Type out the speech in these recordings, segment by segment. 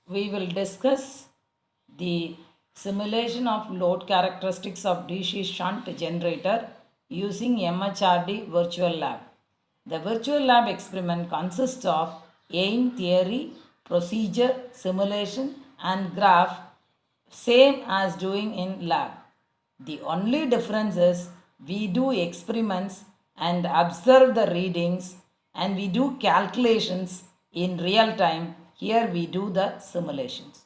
we will discuss the simulation of load characteristics of DC shunt generator using MHRD virtual lab. The virtual lab experiment consists of aim, theory, procedure, simulation and graph, same as doing in lab. The only difference is we do experiments and observe the readings and we do calculations in real time. Here we do the simulations.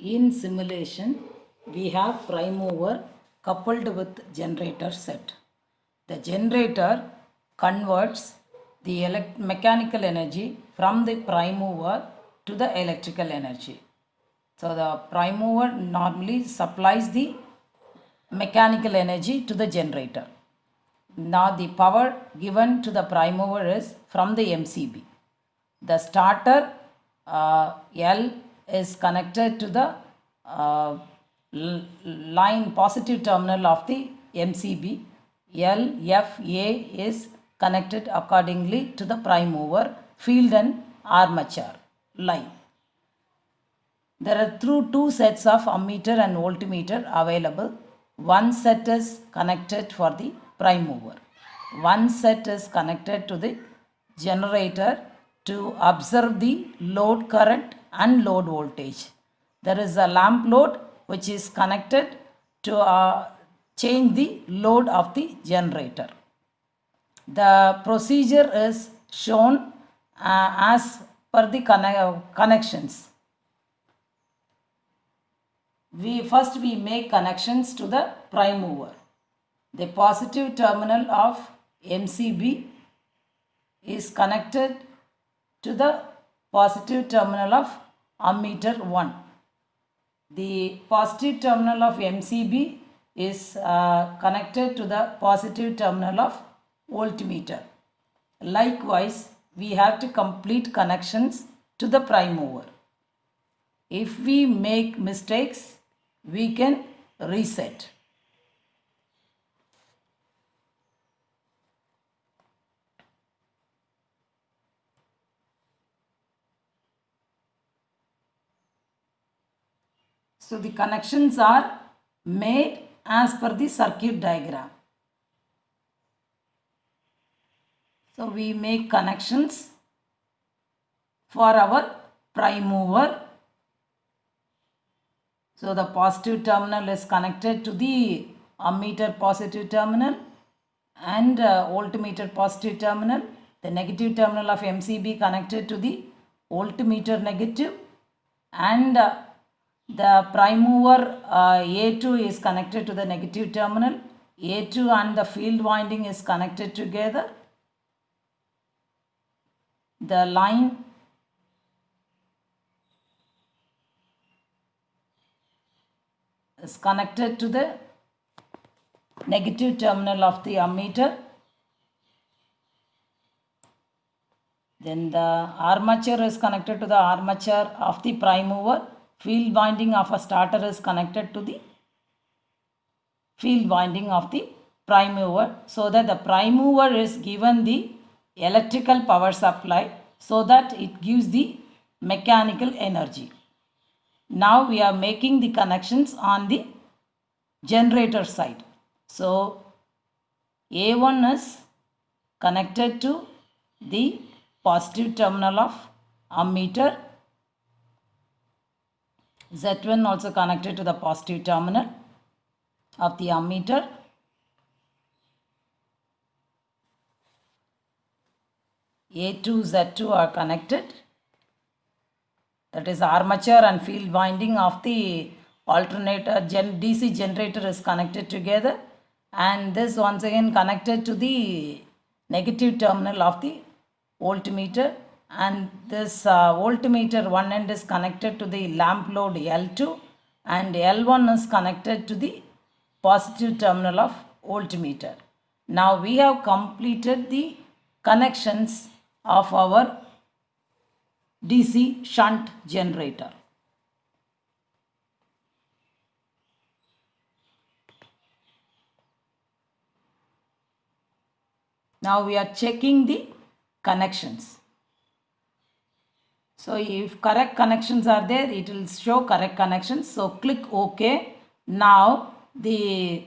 In simulation, we have prime mover coupled with generator set. The generator converts the mechanical energy from the prime mover to the electrical energy. So the prime mover normally supplies the mechanical energy to the generator. Now the power given to the prime mover is from the MCB. The starter L is connected to the line positive terminal of the MCB. L, F, A is connected accordingly to the prime mover, field and armature line. There are two sets of ammeter and voltmeter available. One set is connected for the prime mover. One set is connected to the generator to observe the load current and load voltage. There is a lamp load which is connected to change the load of the generator. The procedure is shown as per the connections. We make connections to the prime mover. The positive terminal of MCB is connected to the positive terminal of ammeter 1. The positive terminal of MCB is connected to the positive terminal of voltmeter. Likewise, we have to complete connections to the prime mover. If we make mistakes, we can reset. So the connections are made as per the circuit diagram. So we make connections for our prime mover. So the positive terminal is connected to the ammeter positive terminal and voltmeter positive terminal. The negative terminal of MCB connected to the voltmeter negative, and the prime mover A2 is connected to the negative terminal. A2 and the field winding is connected together. The line is connected to the negative terminal of the ammeter. Then the armature is connected to the armature of the prime mover. Field winding of a starter is connected to the field winding of the prime mover, so that the prime mover is given the electrical power supply so that it gives the mechanical energy. Now we are making the connections on the generator side. So A1 is connected to the positive terminal of ammeter. Z1 also connected to the positive terminal of the ammeter. A2, Z2 are connected. That is armature and field winding of the alternator DC generator is connected together, and this once again connected to the negative terminal of the voltmeter, and this voltmeter one end is connected to the lamp load L2 and L1 is connected to the positive terminal of voltmeter. Now we have completed the connections of our DC shunt generator. Now we are checking the connections. So if correct connections are there, it will show correct connections. So click OK. Now the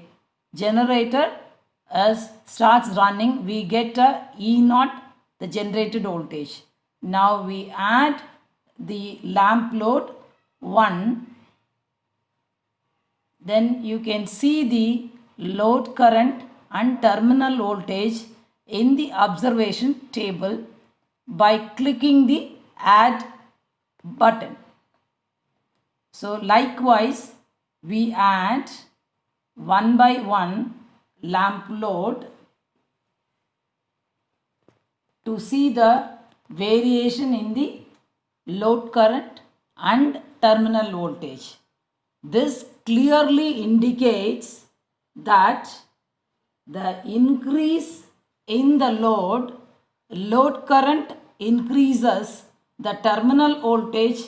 generator starts running. We get a E0, the generated voltage. Now we add the lamp load 1. Then you can see the load current and terminal voltage in the observation table by clicking the add button. So likewise we add one by one lamp load to see the variation in the load current and terminal voltage. This clearly indicates that the increase in the load current increases, the terminal voltage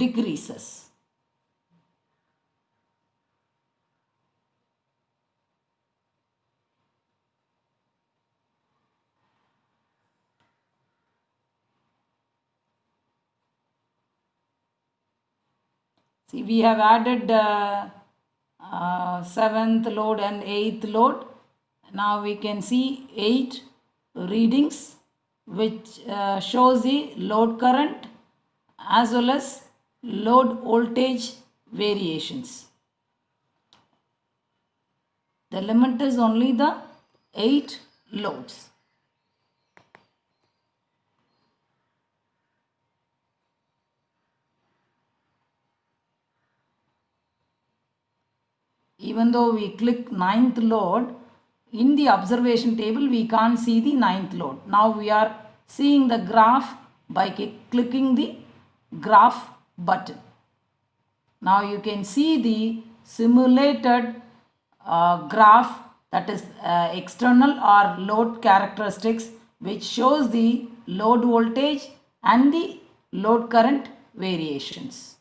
decreases. See, we have added 7th load and 8th load. Now we can see 8 readings which shows the load current as well as load voltage variations. The limit is only the 8 loads. Even though we click 9th load, in the observation table we can't see the 9th load. Now we are seeing the graph by clicking the graph button. Now you can see the simulated graph, that is external or load characteristics, which shows the load voltage and the load current variations.